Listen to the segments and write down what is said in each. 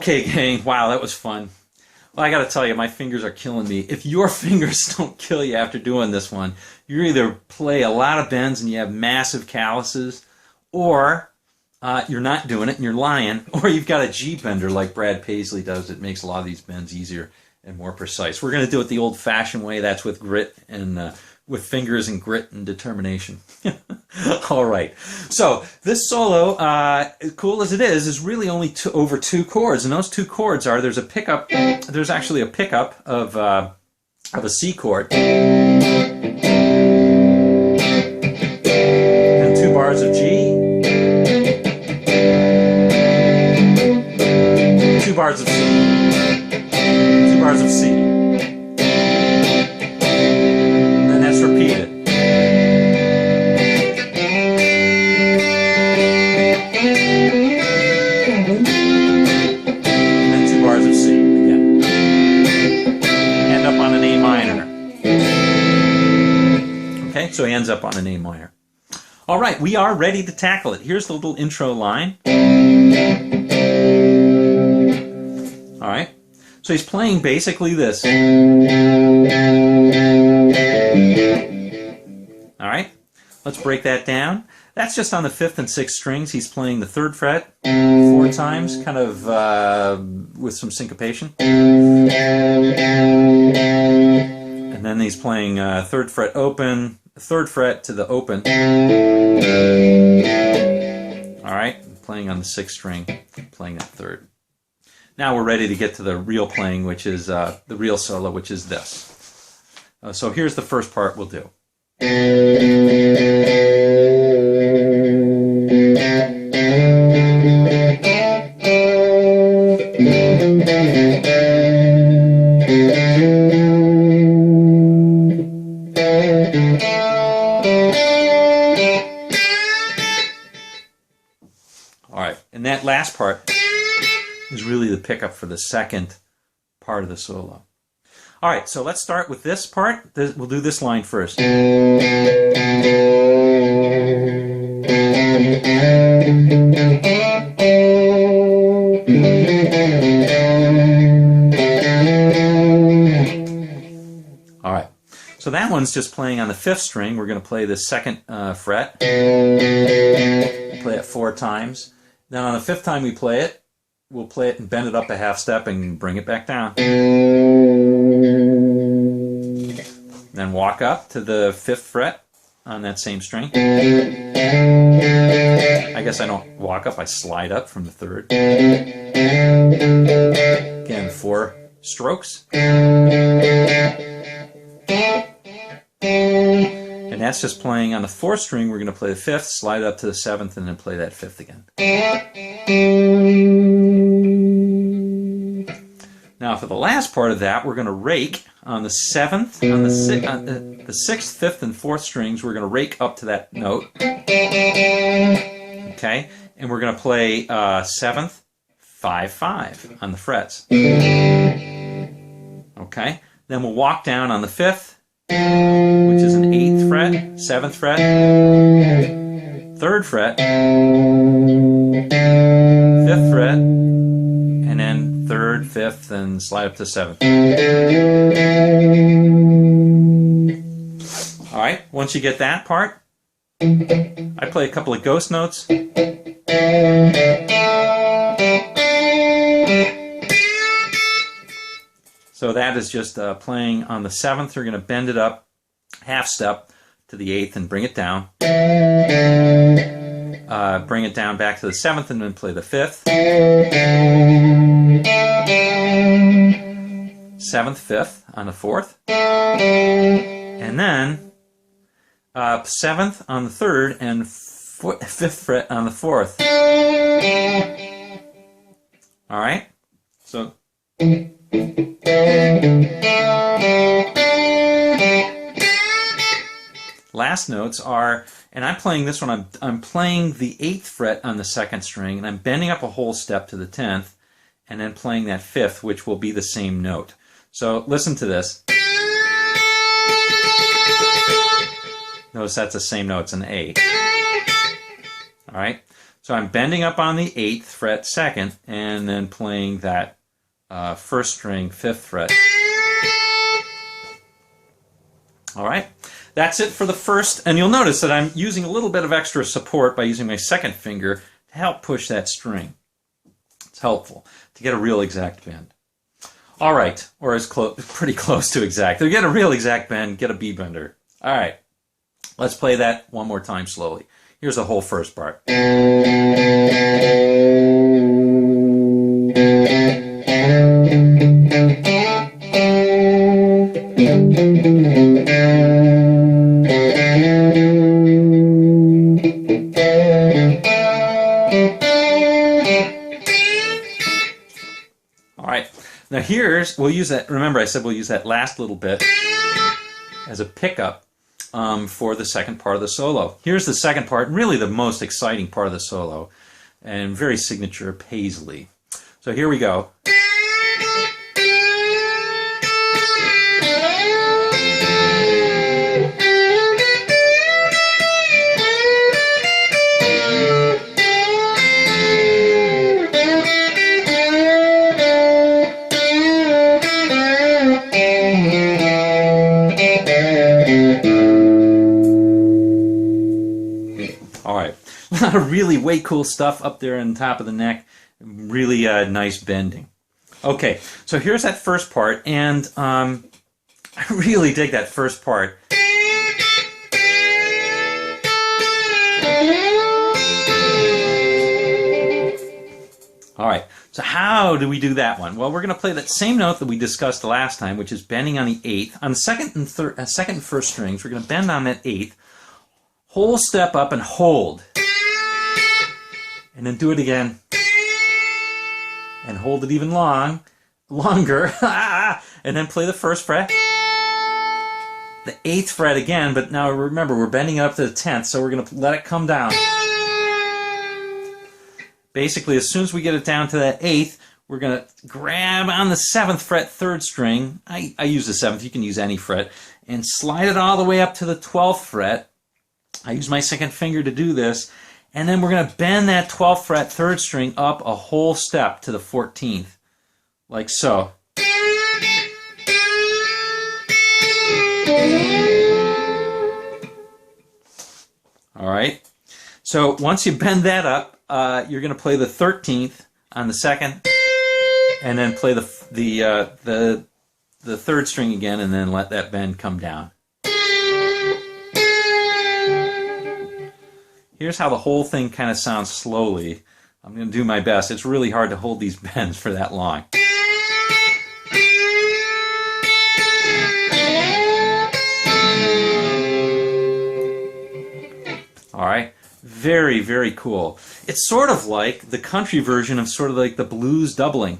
Okay, gang, wow, that was fun. Well, I gotta tell you, my fingers are killing me. If your fingers don't kill you after doing this one, you either play a lot of bends and you have massive calluses, or you're not doing it and you're lying, or you've got a G bender like Brad Paisley does. It makes a lot of these bends easier and more precise. We're going to do it the old-fashioned way. That's with grit and with fingers and grit and determination. All right. So this solo, cool as it is really only over 2 chords, and those 2 chords are there's a pickup. There's actually a pickup of a C chord and 2 bars of G, 2 bars of C. 2 bars of C. And that's repeated. And then 2 bars of C again. End up on an A minor. Okay, so he ends up on an A minor. All right, we are ready to tackle it. Here's the little intro line. All right. So he's playing basically this. All right, let's break that down. That's just on the 5th and 6th strings. He's playing the 3rd fret 4 times, kind of with some syncopation. And then he's playing 3rd fret open, 3rd fret to the open. All right, playing on the 6th string, playing that 3rd. Now we're ready to get to the real playing, which is the real solo, which is this. So here's the first part we'll do. All right, and that last part is really the pickup for the second part of the solo. All right, so let's start with this part. We'll do this line first. All right, so that one's just playing on the 5th string. We're going to play the 2nd fret. Play it 4 times. Then on the 5th time we play it, we'll play it and bend it up a half step and bring it back down. Then walk up to the 5th fret on that same string. I guess I don't walk up, I slide up from the 3rd. Again, 4 strokes. And that's just playing on the 4th string. We're going to play the 5th, slide up to the 7th, and then play that 5th again. Now for the last part of that, we're going to rake on the 7th, on the 6th, 5th, and 4th strings. We're going to rake up to that note. Okay, and we're going to play 7th, 5-5 on the frets. Okay, then we'll walk down on the 5th, which is an 8th fret, 7th fret, 3rd fret, 5th fret, and then 3rd, 5th, and slide up to 7th. All right, once you get that part, I play a couple of ghost notes. So that is just playing on the 7th. You're going to bend it up half step to the 8th and bring it down. Bring it down back to the 7th and then play the 5th. 7th, 5th on the 4th. And then 7th on the 3rd and 5th fret on the 4th. All right? So last notes are, and I'm playing this one, I'm playing the 8th fret on the 2nd string, and I'm bending up a whole step to the 10th, and then playing that 5th, which will be the same note. So listen to this. Notice that's the same note, it's an A. All right? So I'm bending up on the 8th fret second and then playing that first string 5th fret. All right, that's it for the first, and you'll notice that I'm using a little bit of extra support by using my second finger to help push that string. It's helpful to get a real exact bend. All right, or pretty close to exact. To get a real exact bend, get a B bender. All right, let's play that one more time slowly. Here's the whole first part. All right, now we'll use that, remember I said we'll use that last little bit as a pickup for the second part of the solo. Here's the second part, really the most exciting part of the solo, and very signature Paisley. So here we go. All right, a lot of really way cool stuff up there on top of the neck. Really nice bending. Okay, so here's that first part, and I really dig that first part. All right, so how do we do that one? Well, we're going to play that same note that we discussed the last time, which is bending on the 8th. On the second and first strings, we're going to bend on that 8th, whole step up and hold. And then do it again. And hold it even longer. And then play the first fret. The 8th fret again, but now remember, we're bending up to the 10th, so we're going to let it come down. Basically, as soon as we get it down to that 8th, we're going to grab on the 7th fret, 3rd string. I use the 7th, you can use any fret, and slide it all the way up to the 12th fret. I use my second finger to do this, and then we're going to bend that 12th fret, 3rd string up a whole step to the 14th, like so. All right. So once you bend that up, you're going to play the 13th on the second, and then play the 3rd string again, and then let that bend come down. Here's how the whole thing kind of sounds slowly. I'm going to do my best. It's really hard to hold these bends for that long. All right. Very, very cool. It's sort of like the country version of sort of like the blues doubling.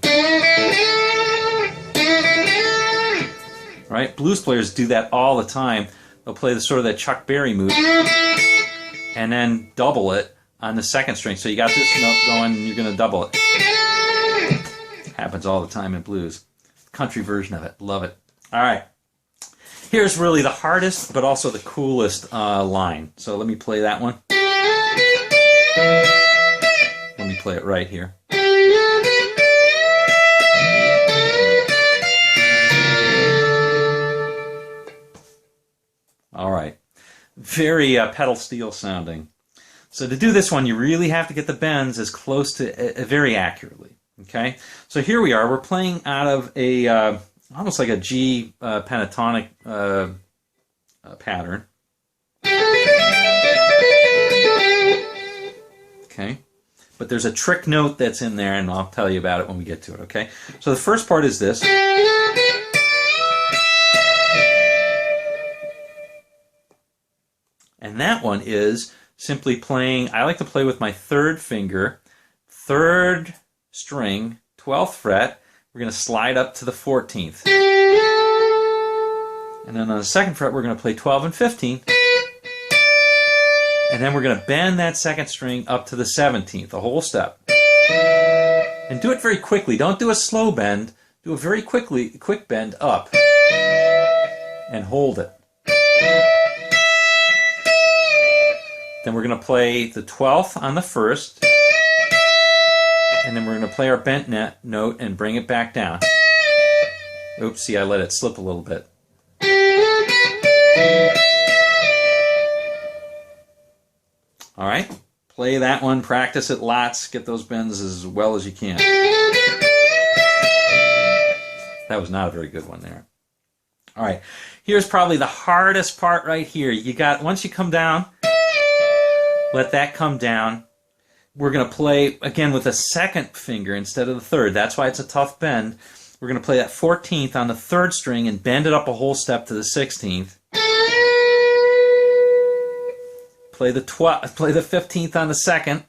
Right? Blues players do that all the time. They'll play the sort of that Chuck Berry move and then double it on the 2nd string. So you got this note going and you're going to double it. Happens all the time in blues. Country version of it. Love it. All right. Here's really the hardest but also the coolest line. So let me play that one. Let me play it right here. All right. Very pedal steel sounding. So to do this one, you really have to get the bends as close to very accurately. Okay. So here we are. We're playing out of a almost like a G pentatonic pattern. Okay. But there's a trick note that's in there, and I'll tell you about it when we get to it. Okay. So the first part is this. And that one is simply playing, I like to play with my 3rd finger, 3rd string, 12th fret. We're going to slide up to the 14th. And then on the 2nd fret, we're going to play 12 and 15. And then we're going to bend that 2nd string up to the 17th, a whole step. And do it very quickly. Don't do a slow bend. Do a very quick bend up. And hold it. Then we're going to play the 12th on the 1st, And then we're going to play our bent note and bring it back down. Oops, see, I let it slip a little bit. All right, play that one, practice it lots, get those bends as well as you can. That was not a very good one there. All right, here's probably the hardest part right here. You got, once you come down, let that come down. We're going to play, again, with a second finger instead of the third. That's why it's a tough bend. We're going to play that 14th on the third string and bend it up a whole step to the 16th. Play the 15th on the second.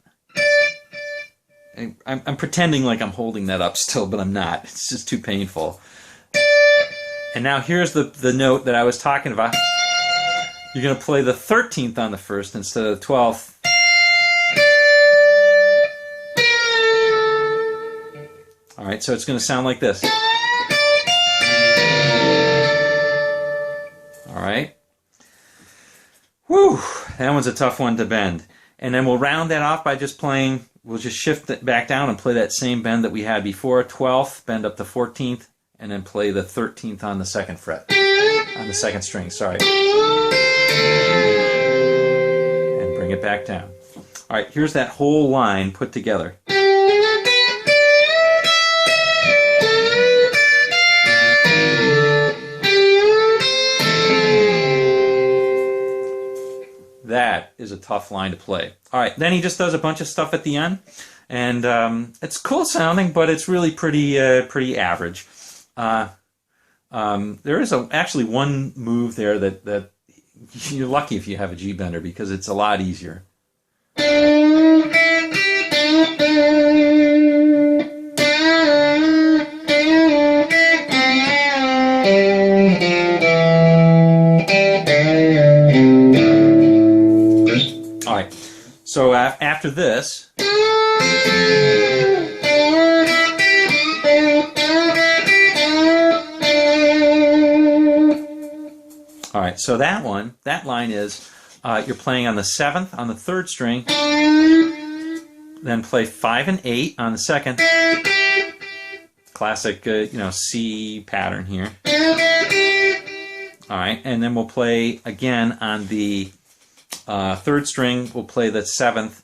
I'm pretending like I'm holding that up still, but I'm not. It's just too painful. And now here's the note that I was talking about. You're going to play the 13th on the first instead of the 12th. All right, so it's going to sound like this. All right. Whew, that one's a tough one to bend. And then we'll round that off by just playing, we'll just shift it back down and play that same bend that we had before. 12th, bend up the 14th, and then play the 13th on the second fret, on the second string, sorry. And bring it back down. All right, here's that whole line put together. That is a tough line to play. All right, then he just does a bunch of stuff at the end, and it's cool sounding, but it's really pretty average. There is actually one move there that you're lucky if you have a G bender, because it's a lot easier. All right, so after this, all right, so that line is you're playing on the 7th on the third string, then play 5 and 8 on the second, classic C pattern here. All right, and then we'll play again on the third string. We'll play the 7th,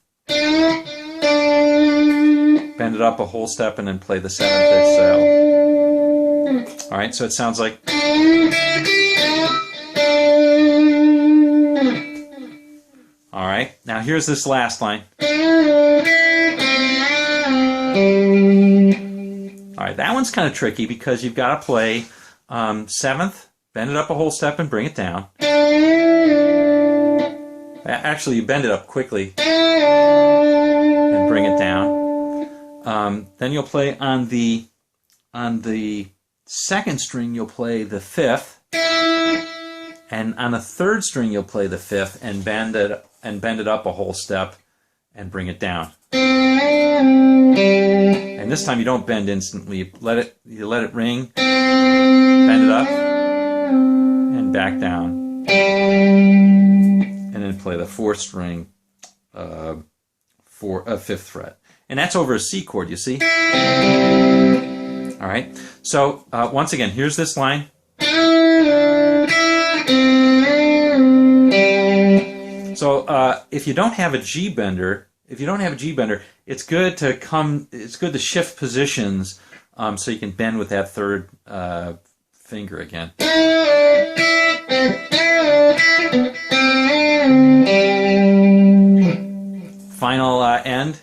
bend it up a whole step, and then play the 7th itself. All right, so it sounds like. All right, now here's this last line. All right, that one's kind of tricky because you've got to play 7th, bend it up a whole step, and bring it down. Actually, you bend it up quickly and bring it down. Then you'll play on the second string. You'll play the 5th, and on the third string you'll play the 5th and bend it up a whole step and bring it down. And this time you don't bend instantly. You let it ring, bend it up, and back down. And then play the 4th string, 5th fret. And that's over a C chord, you see? All right. So once again, here's this line. So if you don't have a G bender, it's good to shift positions so you can bend with that third finger again. Final end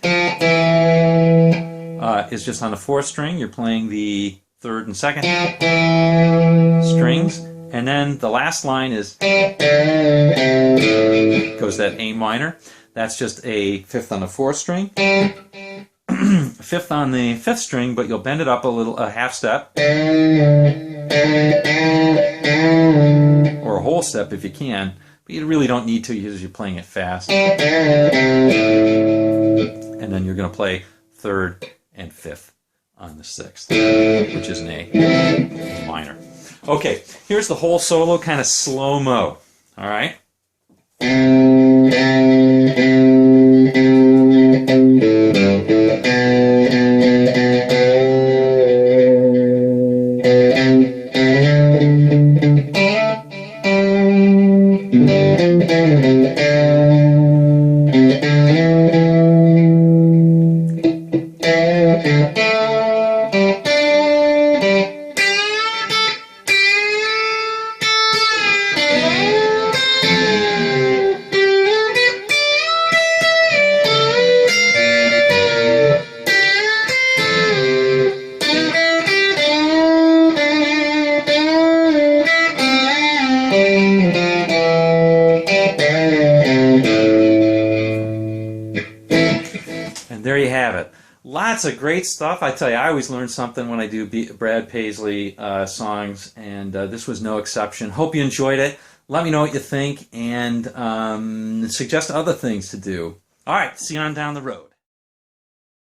is just on the 4th string. You're playing the 3rd and 2nd strings, and then the last line goes that A minor. That's just a 5th on the 4th string, 5th on the 5th string, but you'll bend it up a half step, or a whole step if you can. But you really don't need to because you're playing it fast. And then you're going to play 3rd and 5th on the 6th, which is an A minor. Okay, here's the whole solo, kind of slow-mo. All right? And there you have it. Lots of great stuff. I tell you, I always learn something when I do Brad Paisley songs, and this was no exception. Hope you enjoyed it. Let me know what you think, and suggest other things to do. All right, see you on down the road.